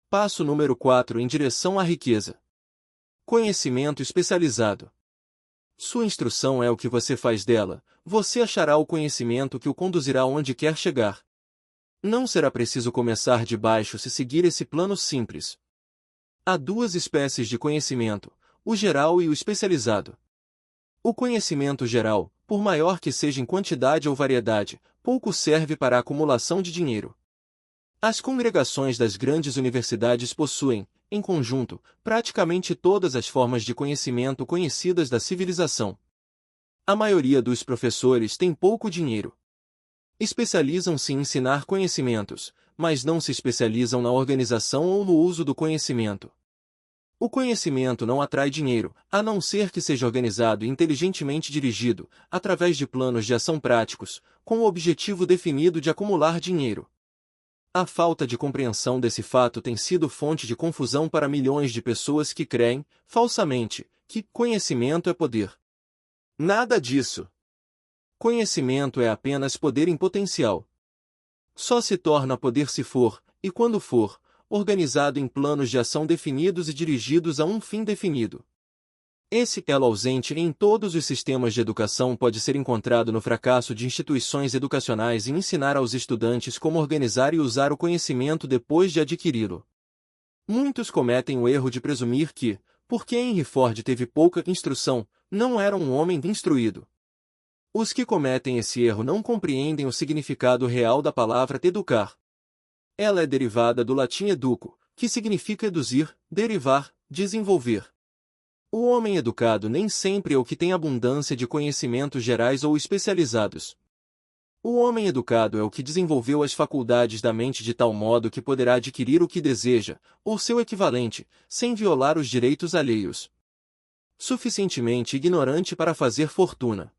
Passo número 4 em direção à riqueza. Conhecimento especializado. Sua instrução é o que você faz dela, você achará o conhecimento que o conduzirá onde quer chegar. Não será preciso começar de baixo se seguir esse plano simples. Há duas espécies de conhecimento, o geral e o especializado. O conhecimento geral, por maior que seja em quantidade ou variedade, pouco serve para a acumulação de dinheiro. As congregações das grandes universidades possuem, em conjunto, praticamente todas as formas de conhecimento conhecidas da civilização. A maioria dos professores tem pouco dinheiro. Especializam-se em ensinar conhecimentos, mas não se especializam na organização ou no uso do conhecimento. O conhecimento não atrai dinheiro, a não ser que seja organizado e inteligentemente dirigido, através de planos de ação práticos, com o objetivo definido de acumular dinheiro. A falta de compreensão desse fato tem sido fonte de confusão para milhões de pessoas que creem, falsamente, que conhecimento é poder. Nada disso. Conhecimento é apenas poder em potencial. Só se torna poder se for, e quando for, organizado em planos de ação definidos e dirigidos a um fim definido. Esse elo ausente em todos os sistemas de educação pode ser encontrado no fracasso de instituições educacionais em ensinar aos estudantes como organizar e usar o conhecimento depois de adquiri-lo. Muitos cometem o erro de presumir que, porque Henry Ford teve pouca instrução, não era um homem instruído. Os que cometem esse erro não compreendem o significado real da palavra educar. Ela é derivada do latim educo, que significa eduzir, derivar, desenvolver. O homem educado nem sempre é o que tem abundância de conhecimentos gerais ou especializados. O homem educado é o que desenvolveu as faculdades da mente de tal modo que poderá adquirir o que deseja, ou seu equivalente, sem violar os direitos alheios. Suficientemente ignorante para fazer fortuna.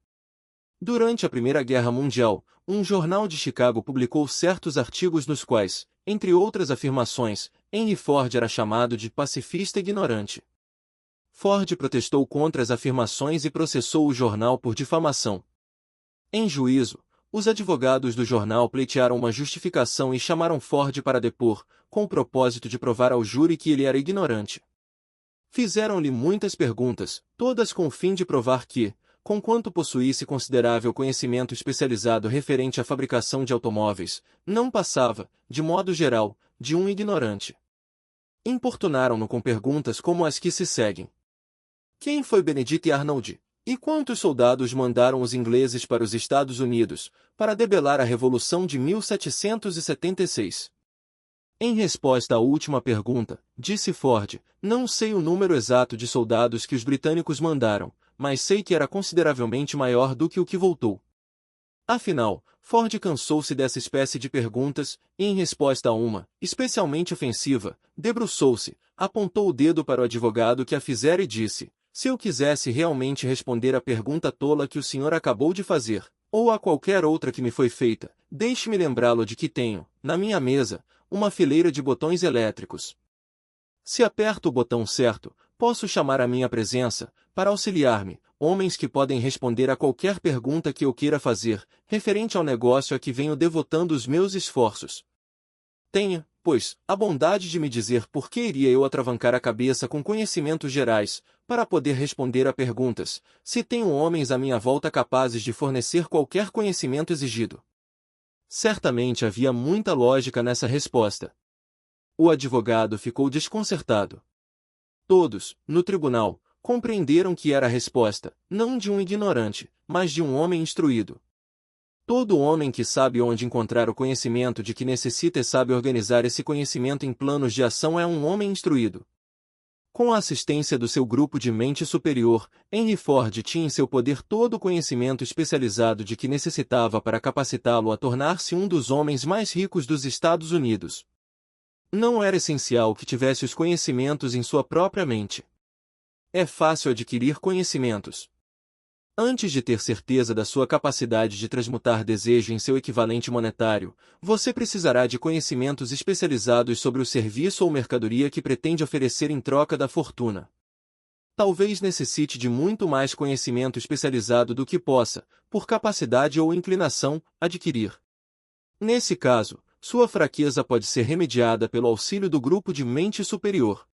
Durante a Primeira Guerra Mundial, um jornal de Chicago publicou certos artigos nos quais, entre outras afirmações, Henry Ford era chamado de pacifista ignorante. Ford protestou contra as afirmações e processou o jornal por difamação. Em juízo, os advogados do jornal pleitearam uma justificação e chamaram Ford para depor, com o propósito de provar ao júri que ele era ignorante. Fizeram-lhe muitas perguntas, todas com o fim de provar que, conquanto possuísse considerável conhecimento especializado referente à fabricação de automóveis, não passava, de modo geral, de um ignorante. Importunaram-no com perguntas como as que se seguem. Quem foi Benedict Arnold? E quantos soldados mandaram os ingleses para os Estados Unidos, para debelar a Revolução de 1776? Em resposta à última pergunta, disse Ford, não sei o número exato de soldados que os britânicos mandaram, mas sei que era consideravelmente maior do que o que voltou. Afinal, Ford cansou-se dessa espécie de perguntas, e em resposta a uma, especialmente ofensiva, debruçou-se, apontou o dedo para o advogado que a fizera e disse, se eu quisesse realmente responder à pergunta tola que o senhor acabou de fazer, ou a qualquer outra que me foi feita, deixe-me lembrá-lo de que tenho, na minha mesa, uma fileira de botões elétricos. Se aperto o botão certo, posso chamar à minha presença, para auxiliar-me, homens que podem responder a qualquer pergunta que eu queira fazer, referente ao negócio a que venho devotando os meus esforços. Tenha, pois, a bondade de me dizer por que iria eu atravancar a cabeça com conhecimentos gerais, para poder responder a perguntas, se tenho homens à minha volta capazes de fornecer qualquer conhecimento exigido. Certamente havia muita lógica nessa resposta. O advogado ficou desconcertado. Todos, no tribunal, compreenderam que era a resposta, não de um ignorante, mas de um homem instruído. Todo homem que sabe onde encontrar o conhecimento de que necessita e sabe organizar esse conhecimento em planos de ação é um homem instruído. Com a assistência do seu grupo de mente superior, Henry Ford tinha em seu poder todo o conhecimento especializado de que necessitava para capacitá-lo a tornar-se um dos homens mais ricos dos Estados Unidos. Não era essencial que tivesse os conhecimentos em sua própria mente. É fácil adquirir conhecimentos. Antes de ter certeza da sua capacidade de transmutar desejo em seu equivalente monetário, você precisará de conhecimentos especializados sobre o serviço ou mercadoria que pretende oferecer em troca da fortuna. Talvez necessite de muito mais conhecimento especializado do que possa, por capacidade ou inclinação, adquirir. Nesse caso, sua fraqueza pode ser remediada pelo auxílio do grupo de mente superior.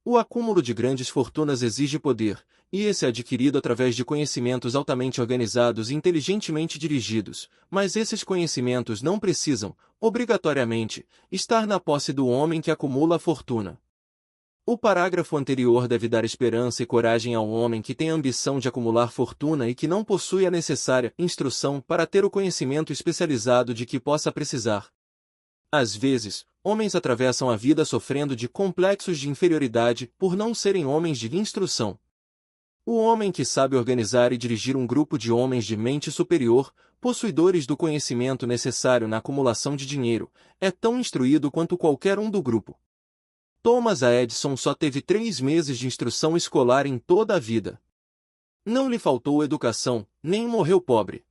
O acúmulo de grandes fortunas exige poder, e esse é adquirido através de conhecimentos altamente organizados e inteligentemente dirigidos, mas esses conhecimentos não precisam, obrigatoriamente, estar na posse do homem que acumula a fortuna. O parágrafo anterior deve dar esperança e coragem ao homem que tem a ambição de acumular fortuna e que não possui a necessária instrução para ter o conhecimento especializado de que possa precisar. Às vezes, homens atravessam a vida sofrendo de complexos de inferioridade por não serem homens de instrução. O homem que sabe organizar e dirigir um grupo de homens de mente superior, possuidores do conhecimento necessário na acumulação de dinheiro, é tão instruído quanto qualquer um do grupo. Thomas A. Edison só teve 3 meses de instrução escolar em toda a vida. Não lhe faltou educação, nem morreu pobre.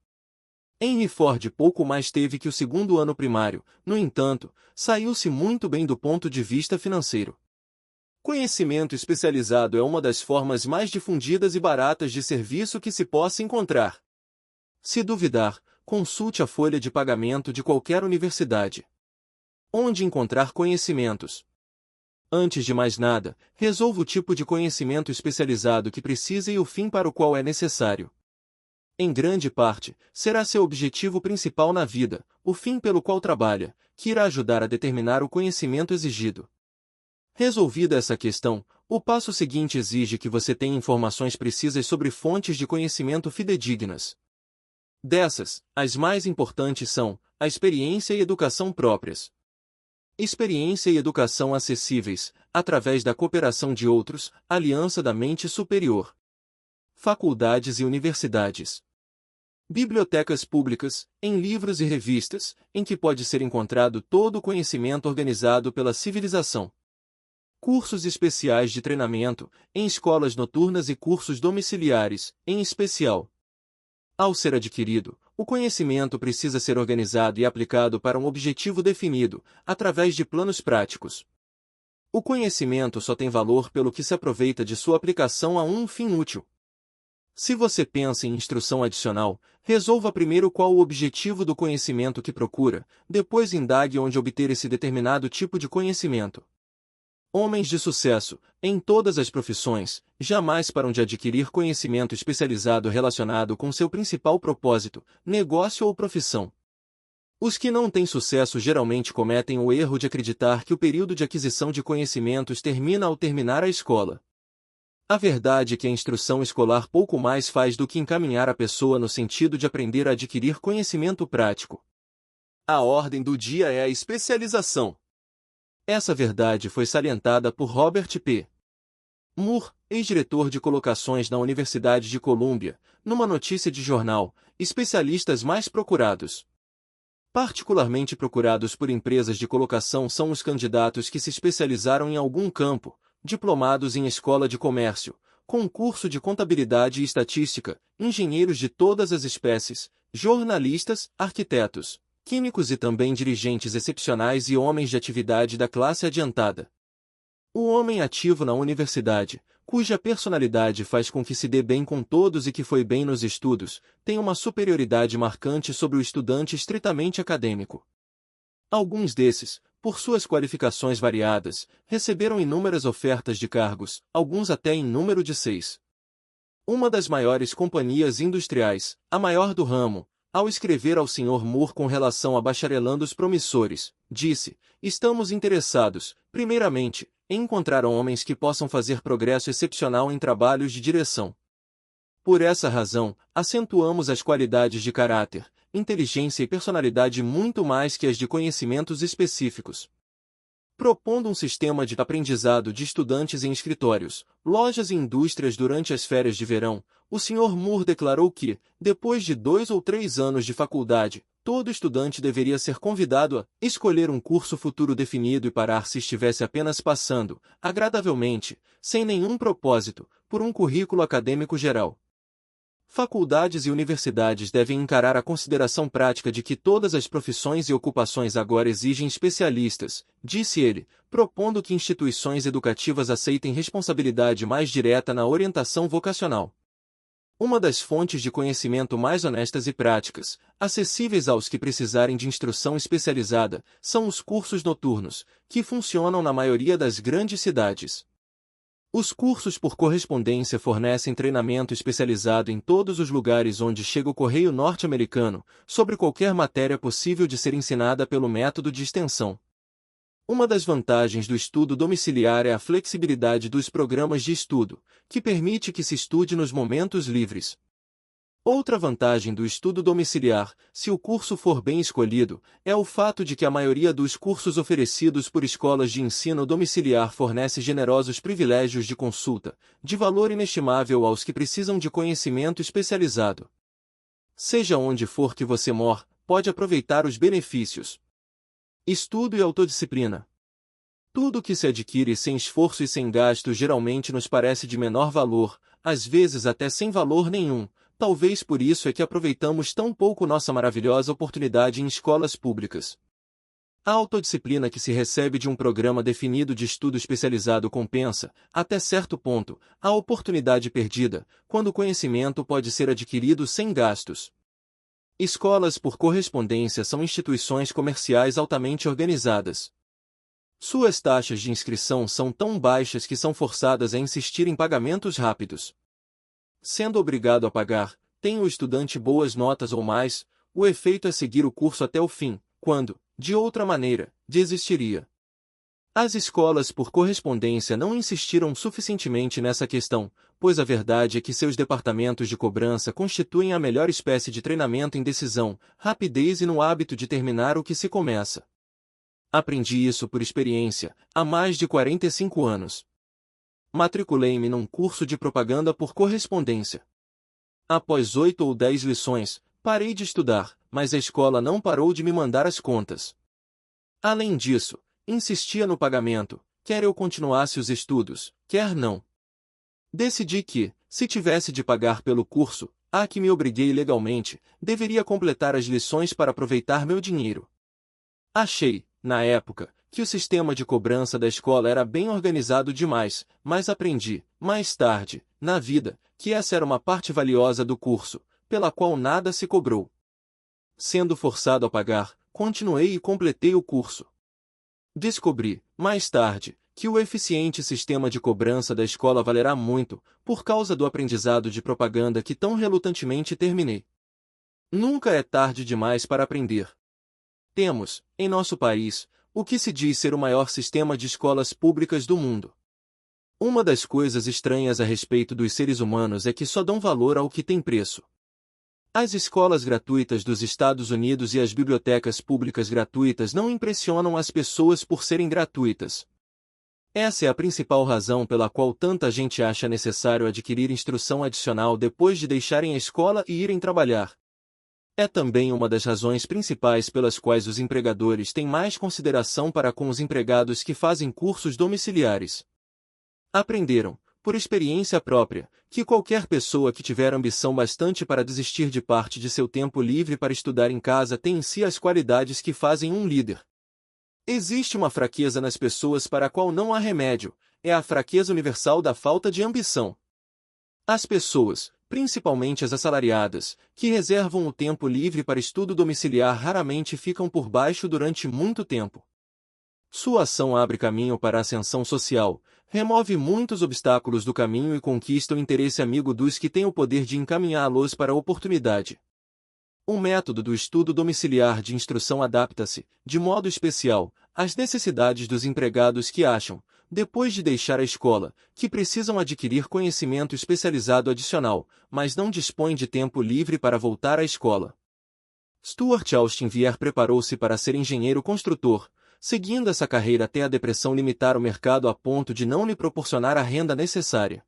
Henry Ford pouco mais teve que o 2º ano primário, no entanto, saiu-se muito bem do ponto de vista financeiro. Conhecimento especializado é uma das formas mais difundidas e baratas de serviço que se possa encontrar. Se duvidar, consulte a folha de pagamento de qualquer universidade. Onde encontrar conhecimentos? Antes de mais nada, resolva o tipo de conhecimento especializado que precisa e o fim para o qual é necessário. Em grande parte, será seu objetivo principal na vida, o fim pelo qual trabalha, que irá ajudar a determinar o conhecimento exigido. Resolvida essa questão, o passo seguinte exige que você tenha informações precisas sobre fontes de conhecimento fidedignas. Dessas, as mais importantes são a experiência e educação próprias. Experiência e educação acessíveis, através da cooperação de outros, aliança da mente superior. Faculdades e universidades. Bibliotecas públicas, em livros e revistas, em que pode ser encontrado todo o conhecimento organizado pela civilização. Cursos especiais de treinamento, em escolas noturnas e cursos domiciliares, em especial. Ao ser adquirido, o conhecimento precisa ser organizado e aplicado para um objetivo definido, através de planos práticos. O conhecimento só tem valor pelo que se aproveita de sua aplicação a um fim útil. Se você pensa em instrução adicional, resolva primeiro qual o objetivo do conhecimento que procura, depois indague onde obter esse determinado tipo de conhecimento. Homens de sucesso, em todas as profissões, jamais param de adquirir conhecimento especializado relacionado com seu principal propósito, negócio ou profissão. Os que não têm sucesso geralmente cometem o erro de acreditar que o período de aquisição de conhecimentos termina ao terminar a escola. A verdade é que a instrução escolar pouco mais faz do que encaminhar a pessoa no sentido de aprender a adquirir conhecimento prático. A ordem do dia é a especialização. Essa verdade foi salientada por Robert P. Moore, ex-diretor de colocações na Universidade de Colômbia, numa notícia de jornal, especialistas mais procurados. Particularmente procurados por empresas de colocação são os candidatos que se especializaram em algum campo, diplomados em escola de comércio, concurso de contabilidade e estatística, engenheiros de todas as espécies, jornalistas, arquitetos, químicos e também dirigentes excepcionais e homens de atividade da classe adiantada. O homem ativo na universidade, cuja personalidade faz com que se dê bem com todos e que foi bem nos estudos, tem uma superioridade marcante sobre o estudante estritamente acadêmico. Alguns desses, por suas qualificações variadas, receberam inúmeras ofertas de cargos, alguns até em número de 6. Uma das maiores companhias industriais, a maior do ramo, ao escrever ao Sr. Moore com relação a bacharelandos promissores, disse: "Estamos interessados, primeiramente, em encontrar homens que possam fazer progresso excepcional em trabalhos de direção. Por essa razão, acentuamos as qualidades de caráter, inteligência e personalidade muito mais que as de conhecimentos específicos. Propondo um sistema de aprendizado de estudantes em escritórios, lojas e indústrias durante as férias de verão, o Sr. Moore declarou que, depois de 2 ou 3 anos de faculdade, todo estudante deveria ser convidado a escolher um curso futuro definido e parar se estivesse apenas passando, agradavelmente, sem nenhum propósito, por um currículo acadêmico geral. Faculdades e universidades devem encarar a consideração prática de que todas as profissões e ocupações agora exigem especialistas, disse ele, propondo que instituições educativas aceitem responsabilidade mais direta na orientação vocacional. Uma das fontes de conhecimento mais honestas e práticas, acessíveis aos que precisarem de instrução especializada, são os cursos noturnos, que funcionam na maioria das grandes cidades. Os cursos por correspondência fornecem treinamento especializado em todos os lugares onde chega o correio norte-americano, sobre qualquer matéria possível de ser ensinada pelo método de extensão. Uma das vantagens do estudo domiciliar é a flexibilidade dos programas de estudo, que permite que se estude nos momentos livres. Outra vantagem do estudo domiciliar, se o curso for bem escolhido, é o fato de que a maioria dos cursos oferecidos por escolas de ensino domiciliar fornece generosos privilégios de consulta, de valor inestimável aos que precisam de conhecimento especializado. Seja onde for que você mora, pode aproveitar os benefícios. Estudo e autodisciplina. Tudo que se adquire sem esforço e sem gasto geralmente nos parece de menor valor, às vezes até sem valor nenhum. Talvez por isso é que aproveitamos tão pouco nossa maravilhosa oportunidade em escolas públicas. A autodisciplina que se recebe de um programa definido de estudo especializado compensa, até certo ponto, a oportunidade perdida, quando o conhecimento pode ser adquirido sem gastos. Escolas por correspondência são instituições comerciais altamente organizadas. Suas taxas de inscrição são tão baixas que são forçadas a insistir em pagamentos rápidos. Sendo obrigado a pagar, tenha o estudante boas notas ou mais, o efeito é seguir o curso até o fim, quando, de outra maneira, desistiria. As escolas por correspondência não insistiram suficientemente nessa questão, pois a verdade é que seus departamentos de cobrança constituem a melhor espécie de treinamento em decisão, rapidez e no hábito de terminar o que se começa. Aprendi isso por experiência, há mais de 45 anos. Matriculei-me num curso de propaganda por correspondência. Após 8 ou 10 lições, parei de estudar, mas a escola não parou de me mandar as contas. Além disso, insistia no pagamento, quer eu continuasse os estudos, quer não. Decidi que, se tivesse de pagar pelo curso, a que me obriguei legalmente, deveria completar as lições para aproveitar meu dinheiro. Achei, na época, que o sistema de cobrança da escola era bem organizado demais, mas aprendi, mais tarde, na vida, que essa era uma parte valiosa do curso, pela qual nada se cobrou. Sendo forçado a pagar, continuei e completei o curso. Descobri, mais tarde, que o eficiente sistema de cobrança da escola valerá muito, por causa do aprendizado de propaganda que tão relutantemente terminei. Nunca é tarde demais para aprender. Temos, em nosso país, o que se diz ser o maior sistema de escolas públicas do mundo. Uma das coisas estranhas a respeito dos seres humanos é que só dão valor ao que tem preço. As escolas gratuitas dos Estados Unidos e as bibliotecas públicas gratuitas não impressionam as pessoas por serem gratuitas. Essa é a principal razão pela qual tanta gente acha necessário adquirir instrução adicional depois de deixarem a escola e irem trabalhar. É também uma das razões principais pelas quais os empregadores têm mais consideração para com os empregados que fazem cursos domiciliares. Aprenderam, por experiência própria, que qualquer pessoa que tiver ambição bastante para desistir de parte de seu tempo livre para estudar em casa tem em si as qualidades que fazem um líder. Existe uma fraqueza nas pessoas para a qual não há remédio, é a fraqueza universal da falta de ambição. As pessoas, principalmente as assalariadas, que reservam o tempo livre para estudo domiciliar raramente ficam por baixo durante muito tempo. Sua ação abre caminho para a ascensão social, remove muitos obstáculos do caminho e conquista o interesse amigo dos que têm o poder de encaminhá-los para a oportunidade. O método do estudo domiciliar de instrução adapta-se, de modo especial, às necessidades dos empregados que acham, depois de deixar a escola, que precisam adquirir conhecimento especializado adicional, mas não dispõem de tempo livre para voltar à escola. Stuart Austin Vier preparou-se para ser engenheiro construtor, seguindo essa carreira até a depressão limitar o mercado a ponto de não lhe proporcionar a renda necessária.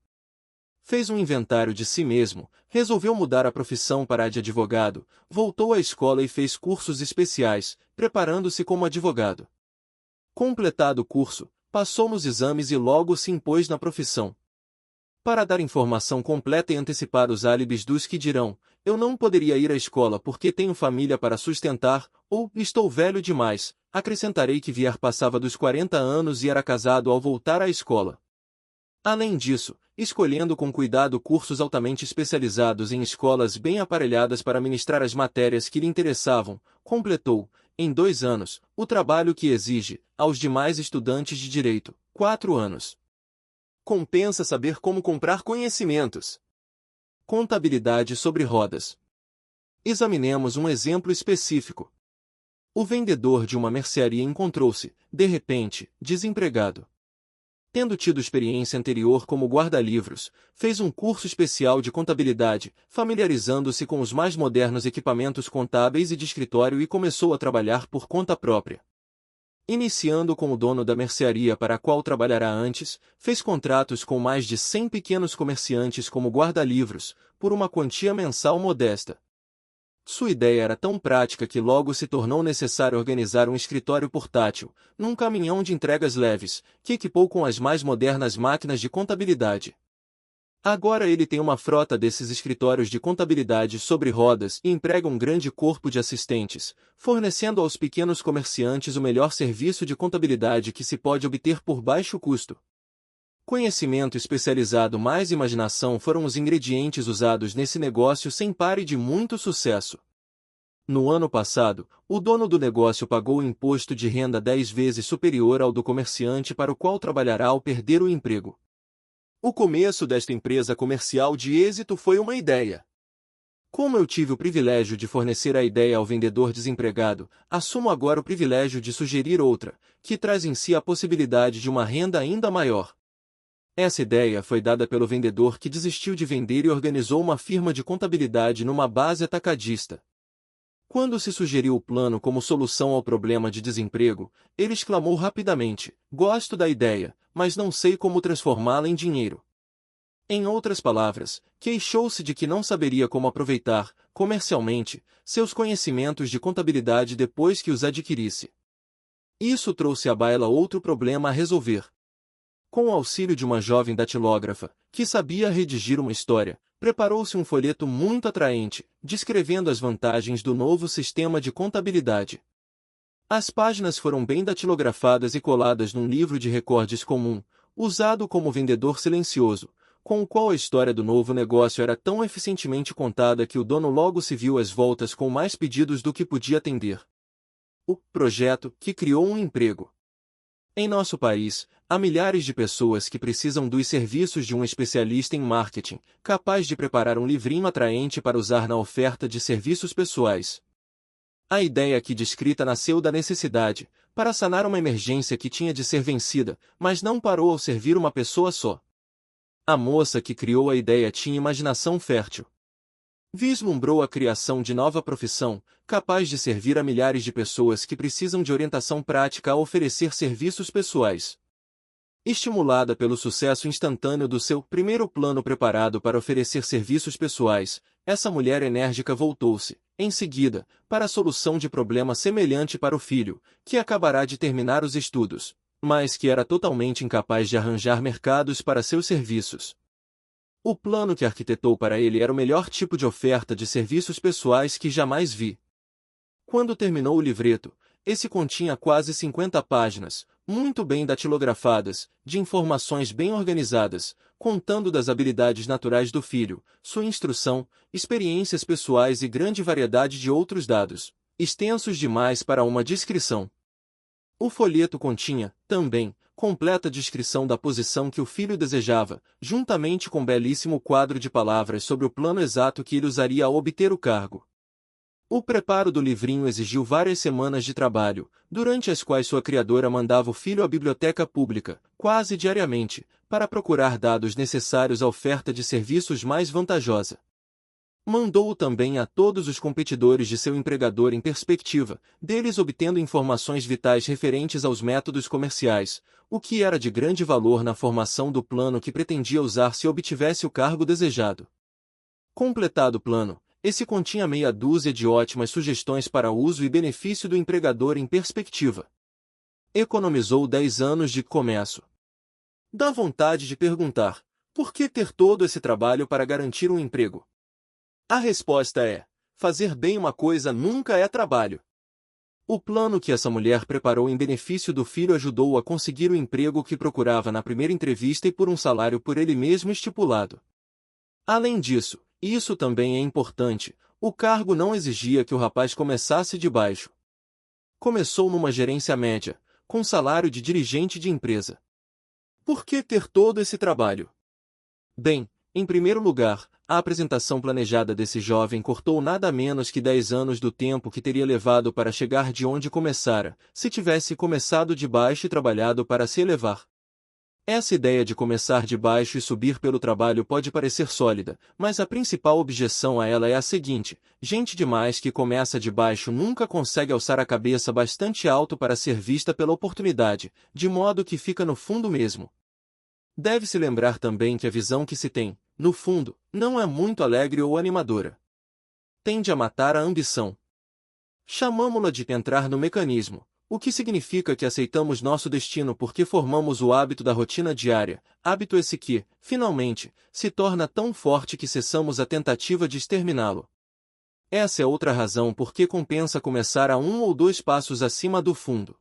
Fez um inventário de si mesmo, resolveu mudar a profissão para a de advogado, voltou à escola e fez cursos especiais, preparando-se como advogado. Completado o curso, passou nos exames e logo se impôs na profissão. Para dar informação completa e antecipar os álibis dos que dirão, eu não poderia ir à escola porque tenho família para sustentar, ou estou velho demais, acrescentarei que Vier passava dos 40 anos e era casado ao voltar à escola. Além disso, escolhendo com cuidado cursos altamente especializados em escolas bem aparelhadas para ministrar as matérias que lhe interessavam, completou, em 2 anos, o trabalho que exige, aos demais estudantes de direito, 4 anos. Compensa saber como comprar conhecimentos. Contabilidade sobre rodas. Examinemos um exemplo específico. O vendedor de uma mercearia encontrou-se, de repente, desempregado. Tendo tido experiência anterior como guarda-livros, fez um curso especial de contabilidade, familiarizando-se com os mais modernos equipamentos contábeis e de escritório e começou a trabalhar por conta própria. Iniciando com o dono da mercearia para a qual trabalhará antes, fez contratos com mais de 100 pequenos comerciantes como guarda-livros, por uma quantia mensal modesta. Sua ideia era tão prática que logo se tornou necessário organizar um escritório portátil, num caminhão de entregas leves, que equipou com as mais modernas máquinas de contabilidade. Agora ele tem uma frota desses escritórios de contabilidade sobre rodas e emprega um grande corpo de assistentes, fornecendo aos pequenos comerciantes o melhor serviço de contabilidade que se pode obter por baixo custo. Conhecimento especializado mais imaginação foram os ingredientes usados nesse negócio sem par e de muito sucesso. No ano passado, o dono do negócio pagou o imposto de renda 10 vezes superior ao do comerciante para o qual trabalhará ao perder o emprego. O começo desta empresa comercial de êxito foi uma ideia. Como eu tive o privilégio de fornecer a ideia ao vendedor desempregado, assumo agora o privilégio de sugerir outra, que traz em si a possibilidade de uma renda ainda maior. Essa ideia foi dada pelo vendedor que desistiu de vender e organizou uma firma de contabilidade numa base atacadista. Quando se sugeriu o plano como solução ao problema de desemprego, ele exclamou rapidamente: "Gosto da ideia, mas não sei como transformá-la em dinheiro." Em outras palavras, queixou-se de que não saberia como aproveitar, comercialmente, seus conhecimentos de contabilidade depois que os adquirisse. Isso trouxe à baila outro problema a resolver. Com o auxílio de uma jovem datilógrafa, que sabia redigir uma história, preparou-se um folheto muito atraente, descrevendo as vantagens do novo sistema de contabilidade. As páginas foram bem datilografadas e coladas num livro de recordes comum, usado como vendedor silencioso, com o qual a história do novo negócio era tão eficientemente contada que o dono logo se viu às voltas com mais pedidos do que podia atender. O projeto que criou um emprego. Em nosso país, há milhares de pessoas que precisam dos serviços de um especialista em marketing, capaz de preparar um livrinho atraente para usar na oferta de serviços pessoais. A ideia aqui descrita nasceu da necessidade, para sanar uma emergência que tinha de ser vencida, mas não parou ao servir uma pessoa só. A moça que criou a ideia tinha imaginação fértil. Vislumbrou a criação de nova profissão, capaz de servir a milhares de pessoas que precisam de orientação prática a oferecer serviços pessoais. Estimulada pelo sucesso instantâneo do seu primeiro plano preparado para oferecer serviços pessoais, essa mulher enérgica voltou-se, em seguida, para a solução de problema semelhante para o filho, que acabará de terminar os estudos, mas que era totalmente incapaz de arranjar mercados para seus serviços. O plano que arquitetou para ele era o melhor tipo de oferta de serviços pessoais que jamais vi. Quando terminou o livreto, esse continha quase 50 páginas, muito bem datilografadas, de informações bem organizadas, contando das habilidades naturais do filho, sua instrução, experiências pessoais e grande variedade de outros dados, extensos demais para uma descrição. O folheto continha, também, completa descrição da posição que o filho desejava, juntamente com belíssimo quadro de palavras sobre o plano exato que ele usaria ao obter o cargo. O preparo do livrinho exigiu várias semanas de trabalho, durante as quais sua criadora mandava o filho à biblioteca pública, quase diariamente, para procurar dados necessários à oferta de serviços mais vantajosa. Mandou-o também a todos os competidores de seu empregador em perspectiva, deles obtendo informações vitais referentes aos métodos comerciais, o que era de grande valor na formação do plano que pretendia usar se obtivesse o cargo desejado. Completado o plano, esse continha meia dúzia de ótimas sugestões para uso e benefício do empregador em perspectiva. Economizou 10 anos de comércio. Dá vontade de perguntar, por que ter todo esse trabalho para garantir um emprego? A resposta é: fazer bem uma coisa nunca é trabalho. O plano que essa mulher preparou em benefício do filho ajudou-o a conseguir o emprego que procurava na primeira entrevista e por um salário por ele mesmo estipulado. Além disso, e isso também é importante, o cargo não exigia que o rapaz começasse de baixo. Começou numa gerência média, com salário de dirigente de empresa. Por que ter todo esse trabalho? Bem, em primeiro lugar, a apresentação planejada desse jovem cortou nada menos que 10 anos do tempo que teria levado para chegar de onde começara, se tivesse começado de baixo e trabalhado para se elevar. Essa ideia de começar de baixo e subir pelo trabalho pode parecer sólida, mas a principal objeção a ela é a seguinte: gente demais que começa de baixo nunca consegue alçar a cabeça bastante alto para ser vista pela oportunidade, de modo que fica no fundo mesmo. Deve-se lembrar também que a visão que se tem, no fundo, não é muito alegre ou animadora. Tende a matar a ambição. Chamamo-la de entrar no mecanismo, o que significa que aceitamos nosso destino porque formamos o hábito da rotina diária, hábito esse que, finalmente, se torna tão forte que cessamos a tentativa de exterminá-lo. Essa é outra razão por que compensa começar a 1 ou 2 passos acima do fundo.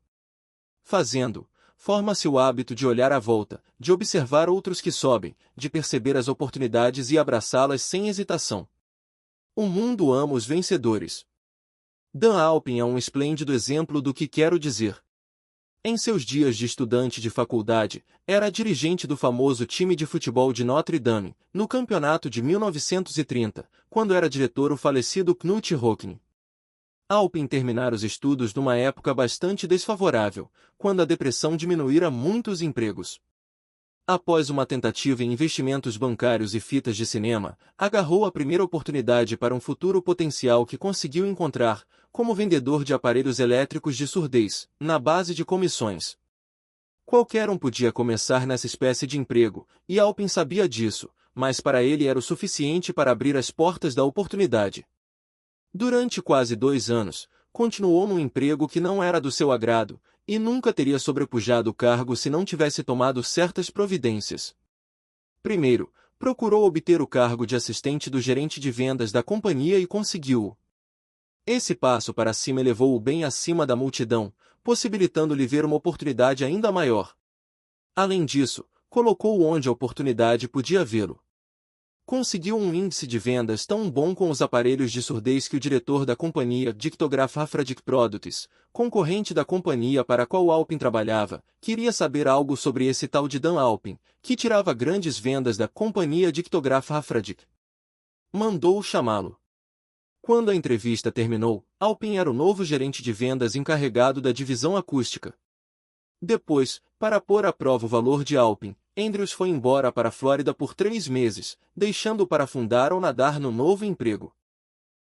Fazendo, forma-se o hábito de olhar à volta, de observar outros que sobem, de perceber as oportunidades e abraçá-las sem hesitação. O mundo ama os vencedores. Dan Alpin é um esplêndido exemplo do que quero dizer. Em seus dias de estudante de faculdade, era dirigente do famoso time de futebol de Notre Dame, no campeonato de 1930, quando era diretor o falecido Knut Rockne. Alpin terminara os estudos numa época bastante desfavorável, quando a depressão diminuíra muito os empregos. Após uma tentativa em investimentos bancários e fitas de cinema, agarrou a primeira oportunidade para um futuro potencial que conseguiu encontrar, como vendedor de aparelhos elétricos de surdez, na base de comissões. Qualquer um podia começar nessa espécie de emprego, e Alpin sabia disso, mas para ele era o suficiente para abrir as portas da oportunidade. Durante quase 2 anos, continuou num emprego que não era do seu agrado, e nunca teria sobrepujado o cargo se não tivesse tomado certas providências. Primeiro, procurou obter o cargo de assistente do gerente de vendas da companhia e conseguiu-o. Esse passo para cima elevou-o bem acima da multidão, possibilitando-lhe ver uma oportunidade ainda maior. Além disso, colocou-o onde a oportunidade podia vê-lo. Conseguiu um índice de vendas tão bom com os aparelhos de surdez que o diretor da companhia Dictograph Afradic Products, concorrente da companhia para a qual Alpin trabalhava, queria saber algo sobre esse tal de Dan Alpin, que tirava grandes vendas da companhia Dictograph Afradic. Mandou-o chamá-lo. Quando a entrevista terminou, Alpin era o novo gerente de vendas encarregado da divisão acústica. Depois, para pôr à prova o valor de Alpin, Andrews foi embora para a Flórida por 3 meses, deixando-o para afundar ou nadar no novo emprego.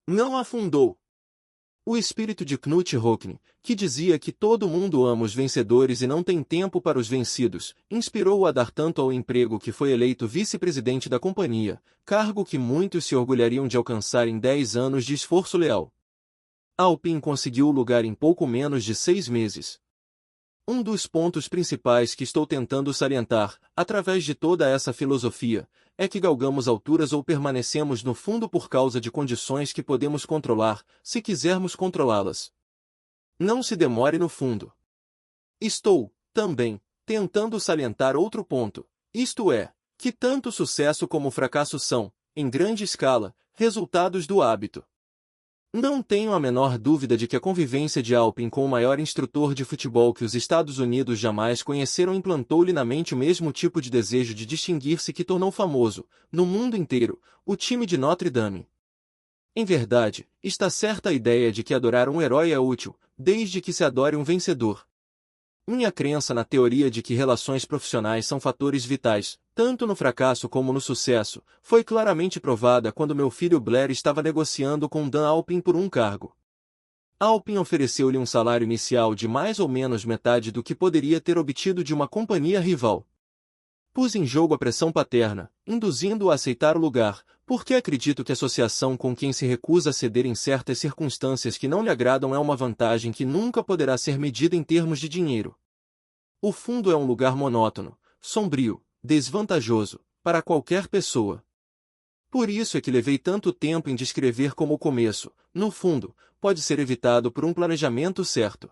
Não afundou. O espírito de Knut Rockne, que dizia que todo mundo ama os vencedores e não tem tempo para os vencidos, inspirou-o a dar tanto ao emprego que foi eleito vice-presidente da companhia, cargo que muitos se orgulhariam de alcançar em 10 anos de esforço leal. Alpin conseguiu o lugar em pouco menos de 6 meses. Um dos pontos principais que estou tentando salientar, através de toda essa filosofia, é que galgamos alturas ou permanecemos no fundo por causa de condições que podemos controlar, se quisermos controlá-las. Não se demore no fundo. Estou, também, tentando salientar outro ponto, isto é, que tanto sucesso como fracasso são, em grande escala, resultados do hábito. Não tenho a menor dúvida de que a convivência de Alpin com o maior instrutor de futebol que os Estados Unidos jamais conheceram implantou-lhe na mente o mesmo tipo de desejo de distinguir-se que tornou famoso, no mundo inteiro, o time de Notre Dame. Em verdade, está certa a ideia de que adorar um herói é útil, desde que se adore um vencedor. Minha crença na teoria de que relações profissionais são fatores vitais, tanto no fracasso como no sucesso, foi claramente provada quando meu filho Blair estava negociando com Dan Alpin por um cargo. Alpin ofereceu-lhe um salário inicial de mais ou menos metade do que poderia ter obtido de uma companhia rival. Pus em jogo a pressão paterna, induzindo-o a aceitar o lugar, porque acredito que a associação com quem se recusa a ceder em certas circunstâncias que não lhe agradam é uma vantagem que nunca poderá ser medida em termos de dinheiro. O fundo é um lugar monótono, sombrio, desvantajoso, para qualquer pessoa. Por isso é que levei tanto tempo em descrever como o começo, no fundo, pode ser evitado por um planejamento certo.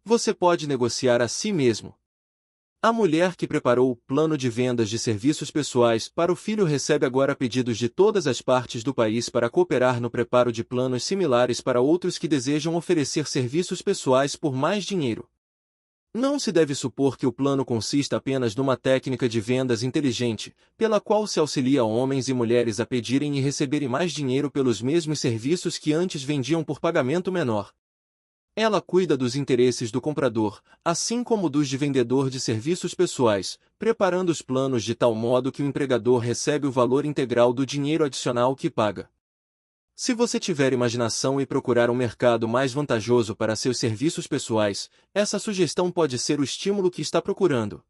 Você pode negociar a si mesmo. A mulher que preparou o plano de vendas de serviços pessoais para o filho recebe agora pedidos de todas as partes do país para cooperar no preparo de planos similares para outros que desejam oferecer serviços pessoais por mais dinheiro. Não se deve supor que o plano consista apenas numa técnica de vendas inteligente, pela qual se auxilia homens e mulheres a pedirem e receberem mais dinheiro pelos mesmos serviços que antes vendiam por pagamento menor. Ela cuida dos interesses do comprador, assim como dos de vendedor de serviços pessoais, preparando os planos de tal modo que o empregador recebe o valor integral do dinheiro adicional que paga. Se você tiver imaginação e procurar um mercado mais vantajoso para seus serviços pessoais, essa sugestão pode ser o estímulo que está procurando.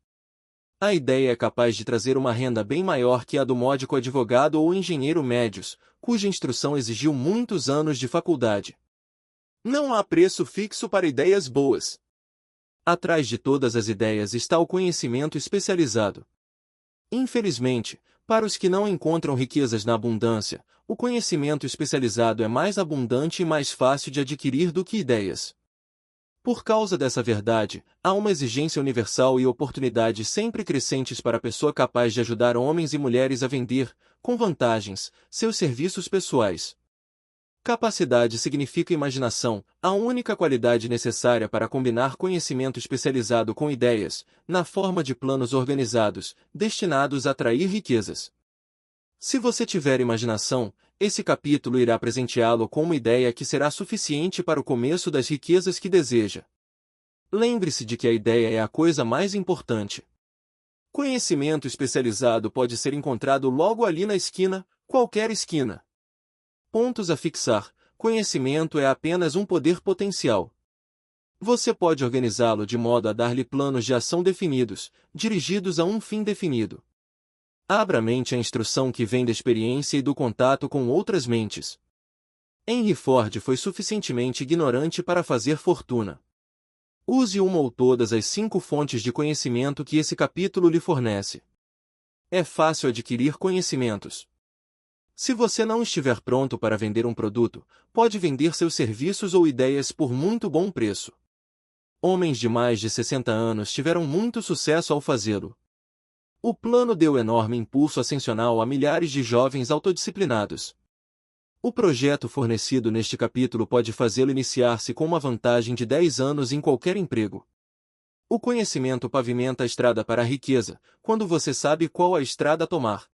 A ideia é capaz de trazer uma renda bem maior que a do módico advogado ou engenheiro médios, cuja instrução exigiu muitos anos de faculdade. Não há preço fixo para ideias boas. Atrás de todas as ideias está o conhecimento especializado. Infelizmente, para os que não encontram riquezas na abundância, o conhecimento especializado é mais abundante e mais fácil de adquirir do que ideias. Por causa dessa verdade, há uma exigência universal e oportunidades sempre crescentes para a pessoa capaz de ajudar homens e mulheres a vender, com vantagens, seus serviços pessoais. Capacidade significa imaginação, a única qualidade necessária para combinar conhecimento especializado com ideias, na forma de planos organizados, destinados a atrair riquezas. Se você tiver imaginação, esse capítulo irá presenteá-lo com uma ideia que será suficiente para o começo das riquezas que deseja. Lembre-se de que a ideia é a coisa mais importante. Conhecimento especializado pode ser encontrado logo ali na esquina, qualquer esquina. Pontos a fixar: conhecimento é apenas um poder potencial. Você pode organizá-lo de modo a dar-lhe planos de ação definidos, dirigidos a um fim definido. Abra a mente à instrução que vem da experiência e do contato com outras mentes. Henry Ford foi suficientemente ignorante para fazer fortuna. Use uma ou todas as 5 fontes de conhecimento que esse capítulo lhe fornece. É fácil adquirir conhecimentos. Se você não estiver pronto para vender um produto, pode vender seus serviços ou ideias por muito bom preço. Homens de mais de 60 anos tiveram muito sucesso ao fazê-lo. O plano deu enorme impulso ascensional a milhares de jovens autodisciplinados. O projeto fornecido neste capítulo pode fazê-lo iniciar-se com uma vantagem de 10 anos em qualquer emprego. O conhecimento pavimenta a estrada para a riqueza, quando você sabe qual a estrada a tomar.